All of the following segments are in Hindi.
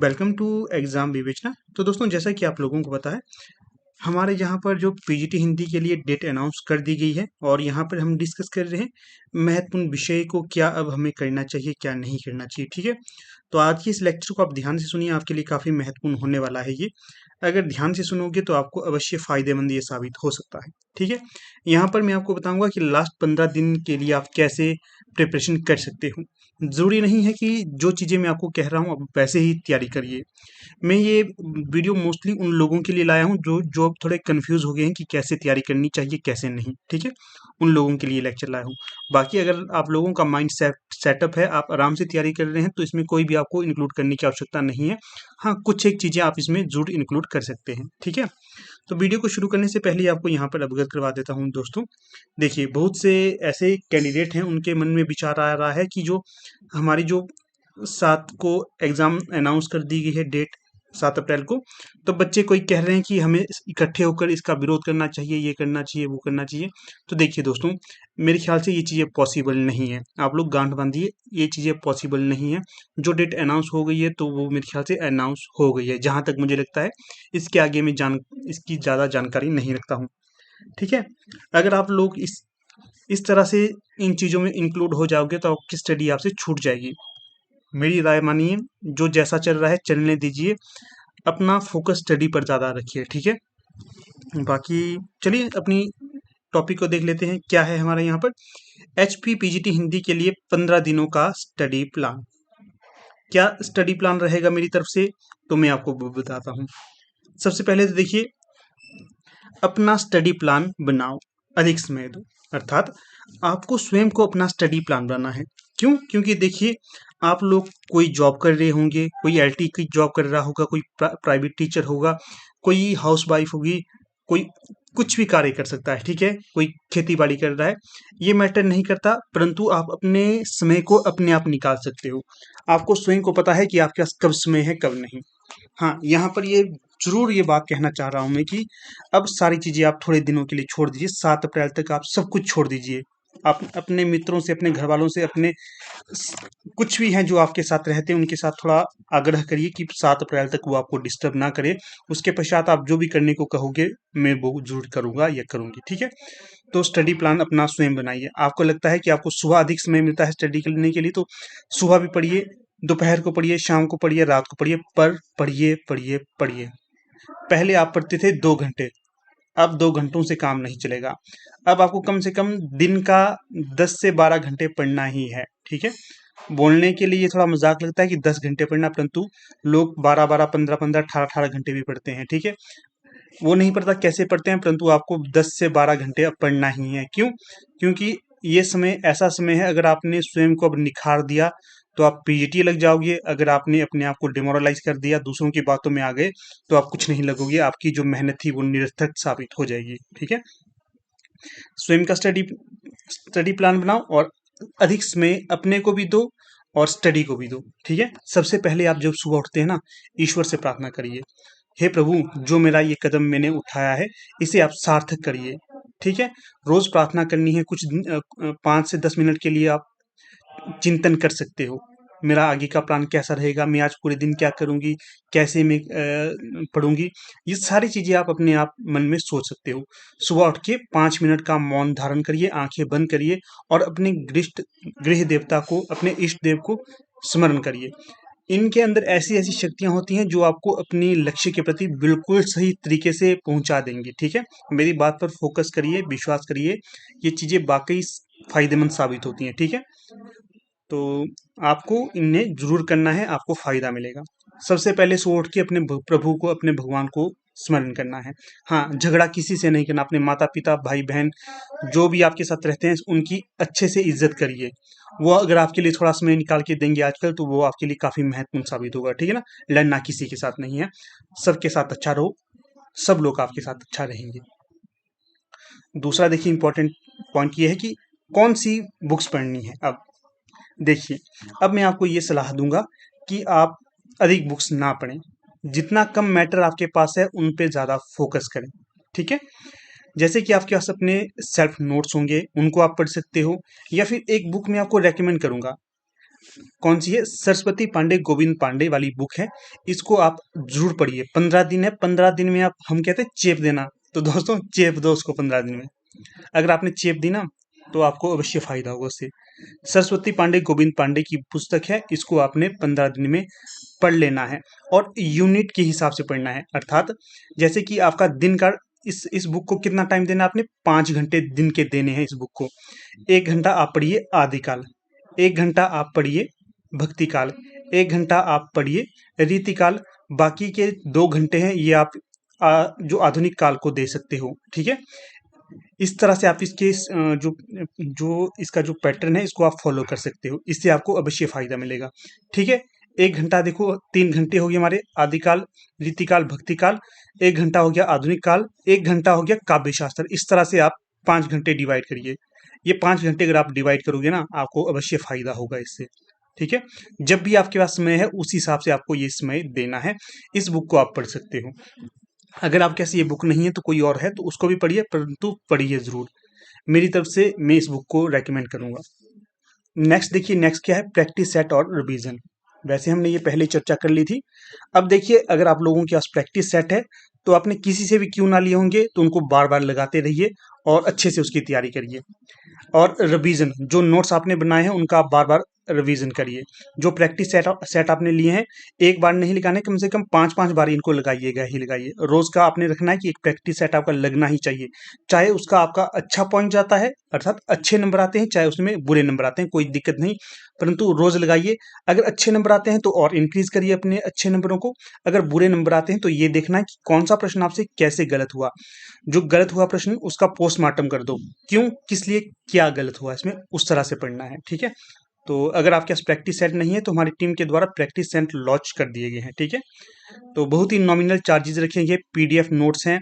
वेलकम टू एग्ज़ाम विवेचना। तो दोस्तों, जैसा कि आप लोगों को पता है, हमारे यहाँ पर जो पीजीटी हिंदी के लिए डेट अनाउंस कर दी गई है और यहाँ पर हम डिस्कस कर रहे हैं महत्वपूर्ण विषय को, क्या अब हमें करना चाहिए क्या नहीं करना चाहिए। ठीक है, तो आज की इस लेक्चर को आप ध्यान से सुनिए, आपके लिए काफ़ी महत्वपूर्ण होने वाला है ये। अगर ध्यान से सुनोगे तो आपको अवश्य फ़ायदेमंद ये साबित हो सकता है। ठीक है, यहाँ पर मैं आपको बताऊंगा कि लास्ट 15 दिन के लिए आप कैसे प्रिपरेशन कर सकते हो। ज़रूरी नहीं है कि जो चीज़ें मैं आपको कह रहा हूँ आप वैसे ही तैयारी करिए। मैं ये वीडियो मोस्टली उन लोगों के लिए लाया हूँ जो अब थोड़े कंफ्यूज हो गए हैं कि कैसे तैयारी करनी चाहिए कैसे नहीं। ठीक है, उन लोगों के लिए लेक्चर लाया हूँ। बाकी अगर आप लोगों का माइंड सेटअप है, आप आराम से तैयारी कर रहे हैं, तो इसमें कोई भी आपको इंक्लूड करने की आवश्यकता नहीं है। हाँ, कुछ एक चीज़ें आप इसमें जरूर इंक्लूड कर सकते हैं। ठीक है, तो वीडियो को शुरू करने से पहले आपको यहाँ पर अवगत करवा देता हूँ दोस्तों। देखिए, बहुत से ऐसे कैंडिडेट हैं, उनके मन में विचार आ रहा है कि जो हमारी जो 7 को एग्ज़ाम अनाउंस कर दी गई है डेट, 7 अप्रैल को, तो बच्चे कोई कह रहे हैं कि हमें इकट्ठे होकर इसका विरोध करना चाहिए, ये करना चाहिए, वो करना चाहिए। तो देखिए दोस्तों, मेरे ख्याल से ये चीज़ें पॉसिबल नहीं है। आप लोग गांठ बांधिए, ये चीज़ें पॉसिबल नहीं है। जो डेट अनाउंस हो गई है तो वो मेरे ख्याल से अनाउंस हो गई है, जहाँ तक मुझे लगता है। इसके आगे मैं इसकी ज़्यादा जानकारी नहीं रखता हूँ। ठीक है, अगर आप लोग इस तरह से इन चीज़ों में इंक्लूड हो जाओगे तो आपकी स्टडी आपसे छूट जाएगी। मेरी राय मानिए, जो जैसा चल रहा है चलने दीजिए, अपना फोकस स्टडी पर ज़्यादा रखिए। ठीक है, बाकी चलिए अपनी टॉपिक को देख लेते हैं। क्या है हमारे यहाँ पर एचपी पीजीटी हिंदी के लिए 15 दिनों का स्टडी प्लान। क्या स्टडी प्लान रहेगा मेरी तरफ से, तो मैं आपको बताता हूँ। सबसे पहले तो देखिए, अपना स्टडी प्लान बनाओ, अधिक समय दो। अर्थात आपको स्वयं को अपना स्टडी प्लान बनाना है। क्यों? क्योंकि देखिए, आप लोग कोई जॉब कर रहे होंगे, कोई एलटी की जॉब कर रहा होगा, कोई प्राइवेट टीचर होगा, कोई हाउस वाइफ होगी, कोई कुछ भी कार्य कर सकता है। ठीक है, कोई खेती बाड़ी कर रहा है, ये मैटर नहीं करता, परंतु आप अपने समय को अपने आप निकाल सकते हो। आपको स्वयं को पता है कि आपके पास कब समय है कब नहीं। हाँ, यहाँ पर ये ज़रूर ये बात कहना चाह रहा हूँ मैं कि अब सारी चीज़ें आप थोड़े दिनों के लिए छोड़ दीजिए। 7 अप्रैल तक आप सब कुछ छोड़ दीजिए। आप अपने मित्रों से, अपने घर वालों से, अपने कुछ भी हैं जो आपके साथ रहते हैं, उनके साथ थोड़ा आग्रह करिए कि 7 अप्रैल तक वो आपको डिस्टर्ब ना करे। उसके पश्चात आप जो भी करने को कहोगे, मैं वो जरूर करूँगा या करूँगी। ठीक है, तो स्टडी प्लान अपना स्वयं बनाइए। आपको लगता है कि आपको सुबह अधिक समय मिलता है स्टडी करने के लिए, तो सुबह भी पढ़िए, दोपहर को पढ़िए, शाम को पढ़िए, रात को पढ़िए, पर पढ़िए पढ़िए पढ़िए। पहले आप पढ़ते थे 2 घंटे, अब 2 घंटों से काम नहीं चलेगा। अब आपको कम से कम दिन का 10 से 12 घंटे पढ़ना ही है। ठीक है, बोलने के लिए थोड़ा मजाक लगता है कि 10 घंटे पढ़ना, परंतु लोग 12 12, 15 15, 18 18 घंटे भी पढ़ते हैं। ठीक है, वो नहीं पता कैसे पढ़ते हैं, परंतु आपको 10 से 12 घंटे अब पढ़ना ही है। क्यों? क्योंकि ये समय ऐसा समय है, अगर आपने स्वयं को अब निखार दिया तो आप पीजीटी लग जाओगे। अगर आपने अपने आप को डिमोरलाइज कर दिया, दूसरों की बातों में आ गए, तो आप कुछ नहीं लगोगे। आपकी जो मेहनत थी वो निरर्थक साबित हो जाएगी। ठीक है, स्वयं का स्टडी प्लान बनाओ और अधिक समय अपने को भी दो और स्टडी को भी दो। ठीक है, सबसे पहले आप जब सुबह उठते हैं ना, ईश्वर से प्रार्थना करिए, हे प्रभु, जो मेरा ये कदम मैंने उठाया है इसे आप सार्थक करिए। ठीक है, रोज प्रार्थना करनी है। कुछ 5 से 10 मिनट के लिए आप चिंतन कर सकते हो, मेरा आगे का प्लान कैसा रहेगा, मैं आज पूरे दिन क्या करूंगी, कैसे मैं पढ़ूंगी। ये सारी चीजें आप अपने आप मन में सोच सकते हो। सुबह उठ के 5 मिनट का मौन धारण करिए, आंखें बंद करिए और अपने गृह देवता को, अपने इष्ट देव को स्मरण करिए। इनके अंदर ऐसी ऐसी शक्तियां होती हैं जो आपको अपनी लक्ष्य के प्रति बिल्कुल सही तरीके से पहुंचा देंगी। ठीक है, मेरी बात पर फोकस करिए, विश्वास करिए, ये चीजें वाकई फायदेमंद साबित होती हैं। ठीक है, तो आपको इन्हें जरूर करना है, आपको फायदा मिलेगा। सबसे पहले सुबह उठ के अपने प्रभु को, अपने भगवान को स्मरण करना है। हाँ, झगड़ा किसी से नहीं करना। अपने माता पिता, भाई बहन, जो भी आपके साथ रहते हैं, उनकी अच्छे से इज्जत करिए। वो अगर आपके लिए थोड़ा समय निकाल के देंगे आजकल, तो वो आपके लिए काफी महत्वपूर्ण साबित होगा। ठीक है ना, लड़ना किसी के साथ नहीं है, सबके साथ अच्छा रहो, सब लोग आपके साथ अच्छा रहेंगे। दूसरा देखिए, इंपॉर्टेंट पॉइंट ये है कि कौन सी बुक्स पढ़नी है। अब देखिए, अब मैं आपको ये सलाह दूंगा कि आप अधिक बुक्स ना पढ़ें। जितना कम मैटर आपके पास है उन पे ज़्यादा फोकस करें। ठीक है, जैसे कि आपके पास अपने सेल्फ नोट्स होंगे, उनको आप पढ़ सकते हो, या फिर एक बुक मैं आपको रेकमेंड करूंगा, कौन सी है? सरस्वती पांडे गोविंद पांडे वाली बुक है। इसको आप जरूर पढ़िए। 15 दिन है, 15 दिन में आप, हम कहते हैं चेप देना, तो दोस्तों चेप दो उसको 15 दिन में। अगर आपने चेप दी ना तो आपको अवश्य फायदा होगा उससे। सरस्वती पांडे गोविंद पांडे की पुस्तक है, इसको आपने 15 दिन में पढ़ लेना है और यूनिट के हिसाब से पढ़ना है। अर्थात जैसे कि आपका दिन का, इस बुक को कितना टाइम देना है आपने? 5 घंटे दिन के देने हैं इस बुक को। 1 घंटा आप पढ़िए आदिकाल, 1 घंटा आप पढ़िए भक्ति काल, 1 घंटा आप पढ़िए रीतिकाल, बाकी के 2 घंटे हैं ये आप जो आधुनिक काल को दे सकते हो। ठीक है, इस तरह से आप इसके जो जो इसका जो पैटर्न है इसको आप फॉलो कर सकते हो। इससे आपको अवश्य फायदा मिलेगा। ठीक है, 1 घंटा देखो, 3 घंटे हो गए हमारे आदिकाल, रीतिकाल, भक्तिकाल, 1 घंटा हो गया आधुनिक काल, 1 घंटा हो गया काव्य शास्त्र। इस तरह से आप 5 घंटे डिवाइड करिए। ये 5 घंटे अगर आप डिवाइड करोगे ना, आपको अवश्य फायदा होगा इससे। ठीक है, जब भी आपके पास समय है उस हिसाब से आपको ये समय देना है। इस बुक को आप पढ़ सकते हो। अगर आपके पास ये बुक नहीं है तो कोई और है तो उसको भी पढ़िए, परंतु पढ़िए जरूर। मेरी तरफ से मैं इस बुक को रेकमेंड करूंगा। नेक्स्ट देखिए, नेक्स्ट क्या है? प्रैक्टिस सेट और रिवीजन। वैसे हमने ये पहले चर्चा कर ली थी। अब देखिए, अगर आप लोगों के पास प्रैक्टिस सेट है तो आपने किसी से भी क्यों ना लिए होंगे तो उनको बार बार लगाते रहिए और अच्छे से उसकी तैयारी करिए। और रिवीजन, जो नोट्स आपने बनाए हैं उनका आप बार बार रिवीजन करिए। जो प्रैक्टिस सेट आपने लिए हैं, एक बार नहीं लगाने, कम से कम 5-5 बार इनको लगाइएगा ही लगाइए। रोज का आपने रखना है कि एक प्रैक्टिस सेट आपका लगना ही चाहिए। चाहे उसका आपका अच्छा पॉइंट जाता है, अर्थात अच्छे नंबर आते हैं, चाहे उसमें बुरे नंबर आते हैं, कोई दिक्कत नहीं, परंतु रोज लगाइए। अगर अच्छे नंबर आते हैं तो और इंक्रीज करिए अपने अच्छे नंबरों को। अगर बुरे नंबर आते हैं तो ये देखना है कि कौन सा प्रश्न आपसे कैसे गलत हुआ। जो गलत हुआ प्रश्न उसका पोस्टमार्टम कर दो, क्यों, किस लिए, क्या गलत हुआ इसमें, उस तरह से पढ़ना है। ठीक है, तो अगर आपके पास प्रैक्टिस सेट नहीं है तो हमारी टीम के द्वारा प्रैक्टिस सेट लॉन्च कर दिए गए हैं। ठीक है, तो बहुत ही नॉमिनल चार्जेस रखेंगे। पीडीएफ नोट्स हैं,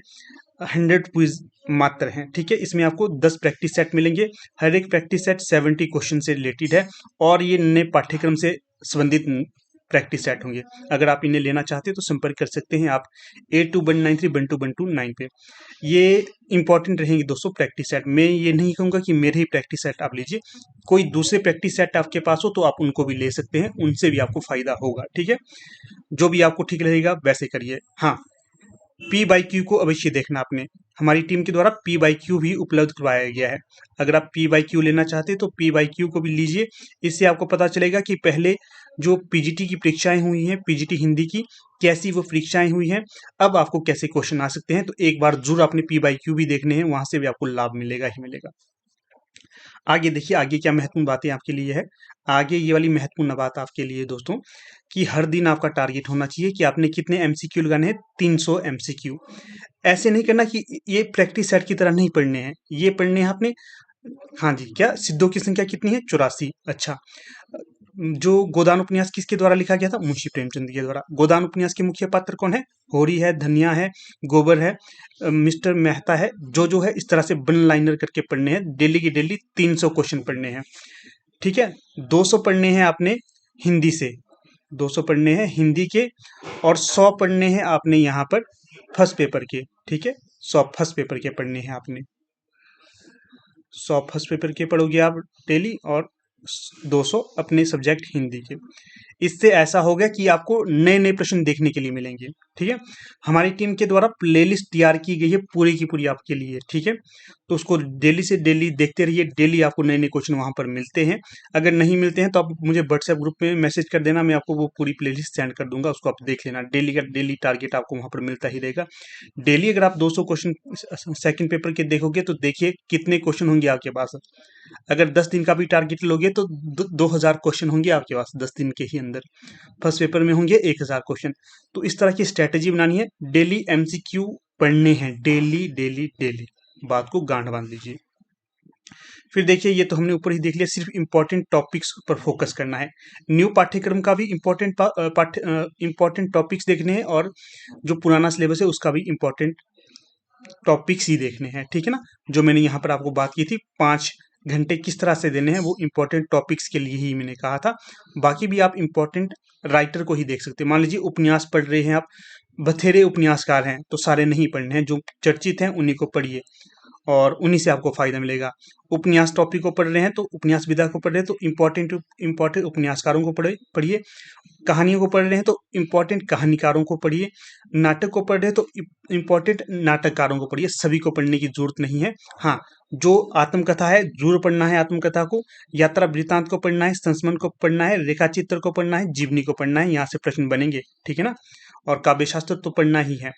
100 क्विज मात्र हैं। ठीक है, इसमें आपको 10 प्रैक्टिस सेट मिलेंगे। हर एक प्रैक्टिस सेट 70 क्वेश्चन से रिलेटेड है और ये नए पाठ्यक्रम से संबंधित प्रैक्टिस सेट होंगे। अगर आप इन्हें लेना चाहते हैं तो संपर्क कर सकते हैं आप 8219312129 पे। ये इंपॉर्टेंट रहेंगे दोस्तों प्रैक्टिस सेट। मैं ये नहीं कहूँगा कि मेरे ही प्रैक्टिस सेट आप लीजिए, कोई दूसरे प्रैक्टिस सेट आपके पास हो तो आप उनको भी ले सकते हैं, उनसे भी आपको फायदा होगा। ठीक है, जो भी आपको ठीक रहेगा वैसे करिए। हाँ, पी बाई क्यू को अवश्य देखना आपने। हमारी टीम के द्वारा पी बाई क्यू भी उपलब्ध करवाया गया है। अगर आप पी बाई क्यू लेना चाहते हैं तो पी बाई क्यू को भी लीजिए। इससे आपको पता चलेगा कि पहले जो पीजीटी की परीक्षाएं हुई हैं, पीजीटी हिंदी की, कैसी वो परीक्षाएं हुई हैं, अब आपको कैसे क्वेश्चन आ सकते हैं। तो एक बार जरूर आपने पी बाई क्यू भी देखने हैं, वहां से भी आपको लाभ मिलेगा ही मिलेगा। आगे देखिए, आगे क्या महत्वपूर्ण बातें आपके लिए है। आगे ये वाली महत्वपूर्ण बात आपके लिए दोस्तों, कि हर दिन आपका टारगेट होना चाहिए कि आपने कितने एमसीक्यू लगाने हैं? 300 एमसीक्यू। ऐसे नहीं करना कि ये प्रैक्टिस सेट की तरह नहीं पढ़ने हैं, ये पढ़ने हैं आपने। हाँ जी, क्या सिद्धों की संख्या कितनी है? 84। अच्छा, जो गोदान उपन्यास किसके द्वारा लिखा गया था? मुंशी प्रेमचंद के द्वारा। गोदान उपन्यास के मुख्य पात्र कौन है? होरी है, धनिया है, गोबर है, मिस्टर मेहता है, जो है। इस तरह से वन लाइनर करके पढ़ने हैं। डेली की डेली 300 क्वेश्चन पढ़ने हैं। ठीक है, 200 पढ़ने हैं आपने हिंदी से, 200 पढ़ने हैं हिंदी के, और 100 पढ़ने हैं आपने यहाँ पर फर्स्ट पेपर के। ठीक है, 100 फर्स्ट पेपर के पढ़ने हैं आपने। 100 फर्स्ट पेपर के पढ़ोगे आप डेली, और 200 अपने सब्जेक्ट हिंदी के। इससे ऐसा हो गया कि आपको नए नए प्रश्न देखने के लिए मिलेंगे। ठीक है, हमारी टीम के द्वारा प्लेलिस्ट तैयार की गई है पूरी की पूरी आपके लिए। ठीक है, तो उसको डेली से डेली देखते रहिए। डेली आपको नए नए क्वेश्चन वहां पर मिलते हैं। अगर नहीं मिलते हैं तो आप मुझे व्हाट्सएप ग्रुप में मैसेज कर देना, मैं आपको वो पूरी प्लेलिस्ट सेंड कर दूंगा, उसको आप देख लेना। डेली का डेली टारगेट आपको वहां पर मिलता ही रहेगा। डेली अगर आप 200 क्वेश्चन सेकंड पेपर के देखोगे तो देखिए कितने क्वेश्चन होंगे आपके पास। अगर 10 दिन का भी टारगेट लोगे तो 2000 क्वेश्चन होंगे आपके पास 10 दिन के ही अंदर। फर्स्ट पेपर में होंगे 1000 क्वेश्चन। तो इस तरह की स्ट्रेटेजी बनानी है। डेली एमसीक्यू पढ़ने हैं, डेली डेली डेली। बात को गांठ बांध लीजिए। फिर देखिए, ये तो हमने ऊपर ही देख लिया, सिर्फ इंपॉर्टेंट टॉपिक्स पर फोकस करना है। न्यू पाठ्यक्रम का भी इंपॉर्टेंट टॉपिक्स देखने हैं, और जो पुराना सिलेबस है उसका भी इंपॉर्टेंट टॉपिक्स ही देखने हैं। ठीक है ना, जो मैंने यहाँ पर आपको बात की थी 5 घंटे किस तरह से देने हैं, वो इंपॉर्टेंट टॉपिक्स के लिए ही मैंने कहा था। बाकी भी आप इंपॉर्टेंट राइटर को ही देख सकते हैं। मान लीजिए उपन्यास पढ़ रहे हैं आप, बथेरे उपन्यासकार हैं तो सारे नहीं पढ़ने हैं, जो चर्चित हैं उन्हीं को पढ़िए। और उन्हीं से आपको फायदा मिलेगा। उपन्यास टॉपिक को पढ़ रहे हैं तो उपन्यास विधा को पढ़ रहे हैं तो इम्पोर्टेंट उपन्यासकारों को पढ़िए। कहानियों को पढ़ रहे हैं तो इम्पोर्टेंट कहानीकारों को पढ़िए। नाटक को पढ़ रहे हैं तो इम्पोर्टेंट नाटककारों को पढ़िए। सभी को पढ़ने की जरूरत नहीं है। हाँ, जो आत्मकथा है जरूर पढ़ना है, आत्मकथा को, यात्रा वृत्तांत को पढ़ना है, संस्मरण को पढ़ना है, रेखा चित्र को पढ़ना है, जीवनी को पढ़ना है, यहाँ से प्रश्न बनेंगे, ठीक है ना। और काव्य शास्त्र तो पढ़ना ही है।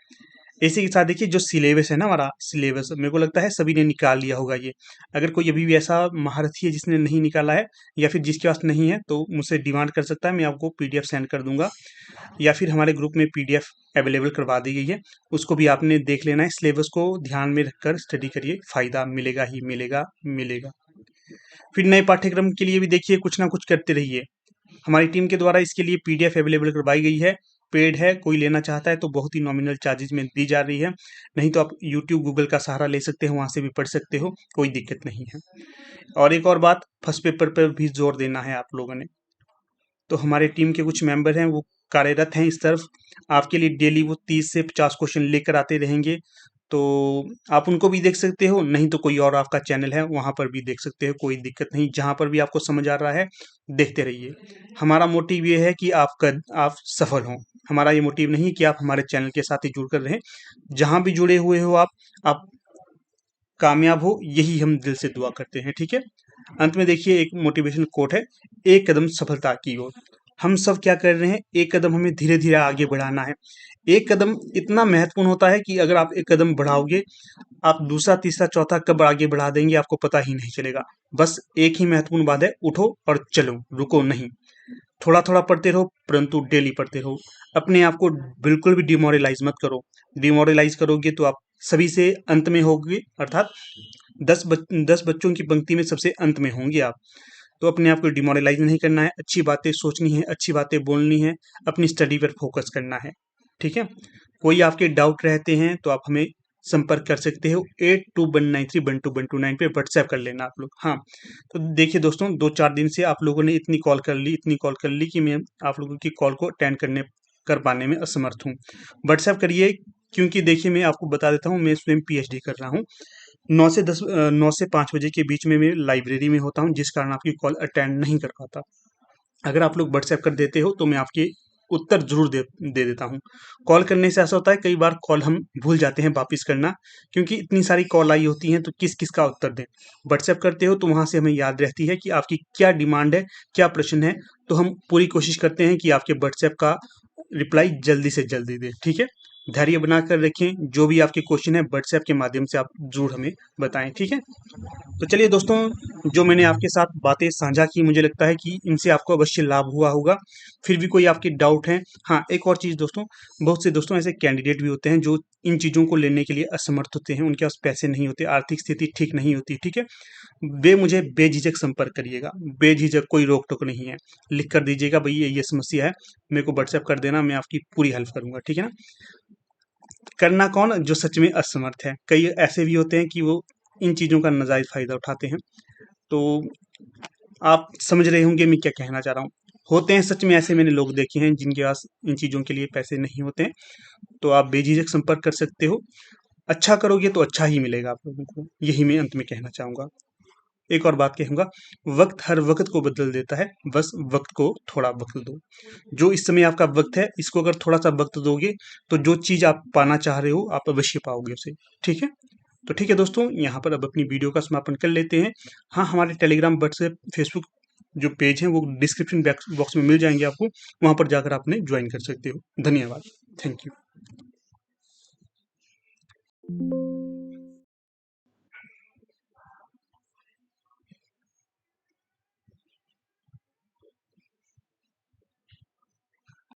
इसी के साथ देखिए जो सिलेबस है ना, हमारा सिलेबस मेरे को लगता है सभी ने निकाल लिया होगा ये। अगर कोई अभी भी ऐसा महारथी है जिसने नहीं निकाला है या फिर जिसके पास नहीं है तो मुझसे डिमांड कर सकता है, मैं आपको पीडीएफ सेंड कर दूंगा, या फिर हमारे ग्रुप में पीडीएफ अवेलेबल करवा दी गई है, उसको भी आपने देख लेना है। सिलेबस को ध्यान में रखकर स्टडी करिए, फायदा मिलेगा ही मिलेगा। फिर नए पाठ्यक्रम के लिए भी देखिए कुछ ना कुछ करते रहिए। हमारी टीम के द्वारा इसके लिए पीडीएफ अवेलेबल करवाई गई है, पेड है, कोई लेना चाहता है तो बहुत ही नॉमिनल चार्जेस में दी जा रही है, नहीं तो आप यूट्यूब गूगल का सहारा ले सकते हो, वहाँ से भी पढ़ सकते हो, कोई दिक्कत नहीं है। और एक और बात, फर्स्ट पेपर पर भी जोर देना है आप लोगों ने। तो हमारे टीम के कुछ मेंबर हैं वो कार्यरत हैं इस तरफ, आपके लिए डेली वो 30 से 50 क्वेश्चन लेकर आते रहेंगे, तो आप उनको भी देख सकते हो, नहीं तो कोई और आपका चैनल है वहाँ पर भी देख सकते हो, कोई दिक्कत नहीं, जहाँ पर भी आपको समझ आ रहा है देखते रहिए। हमारा मोटिव ये है कि आप सफल हों, हमारा ये मोटिव नहीं है कि आप हमारे चैनल के साथ ही जुड़ कर रहें। जहाँ भी जुड़े हुए हो आप कामयाब हो, यही हम दिल से दुआ करते हैं, ठीक है। अंत में देखिए एक मोटिवेशन कोट है, एक कदम सफलता की ओर। हम सब क्या कर रहे हैं, एक कदम हमें धीरे धीरे आगे बढ़ाना है। एक कदम इतना महत्वपूर्ण होता है कि अगर आप एक कदम बढ़ाओगे, आप दूसरा तीसरा चौथा कब आगे बढ़ा देंगे आपको पता ही नहीं चलेगा। बस एक ही महत्वपूर्ण बात है, उठो और चलो, रुको नहीं। थोड़ा थोड़ा पढ़ते रहो, परंतु डेली पढ़ते रहो। अपने आप को बिल्कुल भी डिमोरलाइज मत करो। डिमोरलाइज करोगे तो आप सभी से अंत में होगे, अर्थात 10 बच्चों की पंक्ति में सबसे अंत में होंगे आप। तो अपने आप को डिमोरलाइज नहीं करना है, अच्छी बातें सोचनी है, अच्छी बातें बोलनी है, अपनी स्टडी पर फोकस करना है, ठीक है। कोई आपके डाउट रहते हैं तो आप हमें संपर्क कर सकते हो, 8219312129 पे व्हाट्सएप कर लेना आप लोग। हाँ, तो देखिए दोस्तों, 2-4 दिन से आप लोगों ने इतनी कॉल कर ली कि मैं आप लोगों की कॉल को अटेंड कर पाने में असमर्थ हूँ। व्हाट्सएप करिए, क्योंकि देखिए मैं आपको बता देता हूँ, मैं स्वयं पीएचडी कर रहा हूँ। 9 से 5 बजे के बीच में मैं लाइब्रेरी में होता हूँ, जिस कारण आपकी कॉल अटेंड नहीं कर पाता। अगर आप लोग व्हाट्सएप कर देते हो तो मैं आपके उत्तर जरूर दे देता हूँ। कॉल करने से ऐसा होता है, कई बार कॉल हम भूल जाते हैं वापिस करना, क्योंकि इतनी सारी कॉल आई होती हैं तो किस किस का उत्तर दें। व्हाट्सएप करते हो तो वहाँ से हमें याद रहती है कि आपकी क्या डिमांड है, क्या प्रश्न है, तो हम पूरी कोशिश करते हैं कि आपके व्हाट्सएप का रिप्लाई जल्दी से जल्दी दें, ठीक है। धैर्य बनाकर रखें, जो भी आपके क्वेश्चन है व्हाट्सएप के माध्यम से आप जरूर हमें बताएं, ठीक है। तो चलिए दोस्तों, जो मैंने आपके साथ बातें साझा की, मुझे लगता है कि इनसे आपको अवश्य लाभ हुआ होगा। फिर भी कोई आपके डाउट है, हाँ एक और चीज़ दोस्तों, बहुत से दोस्तों ऐसे कैंडिडेट भी होते हैं जो इन चीज़ों को लेने के लिए असमर्थ होते हैं, उनके पास पैसे नहीं होते, आर्थिक स्थिति ठीक नहीं होती, ठीक है। वे मुझे बेझिझक संपर्क करिएगा, बेझिझक, कोई रोक टोक नहीं है। लिख कर दीजिएगा, भाई ये समस्या है, मेरे को व्हाट्सएप कर देना, मैं आपकी पूरी हेल्प करूंगा, ठीक है ना। करना कौन, जो सच में असमर्थ है। कई ऐसे भी होते हैं कि वो इन चीज़ों का नाजायज फायदा उठाते हैं। तो आप समझ रहे होंगे मैं क्या कहना चाह रहा हूँ। होते हैं सच में ऐसे, मैंने लोग देखे हैं जिनके पास इन चीज़ों के लिए पैसे नहीं होते हैं, तो आप बेझिझक संपर्क कर सकते हो। अच्छा करोगे तो अच्छा ही मिलेगा आप लोगों को, यही मैं अंत में कहना चाहूँगा। एक और बात कहूँगा, वक्त हर वक्त को बदल देता है, बस वक्त को थोड़ा वक्त दो। जो इस समय आपका वक्त है, इसको अगर थोड़ा सा वक्त दोगे तो जो चीज़ आप पाना चाह रहे हो आप अवश्य पाओगे उसे, ठीक है। तो ठीक है दोस्तों, यहाँ पर अब अपनी वीडियो का समापन कर लेते हैं। हाँ, हमारे टेलीग्राम, व्हाट्सएप, फेसबुक जो पेज हैं वो डिस्क्रिप्शन बॉक्स में मिल जाएंगे आपको, वहाँ पर जाकर आपने ज्वाइन कर सकते हो। धन्यवाद, थैंक यू।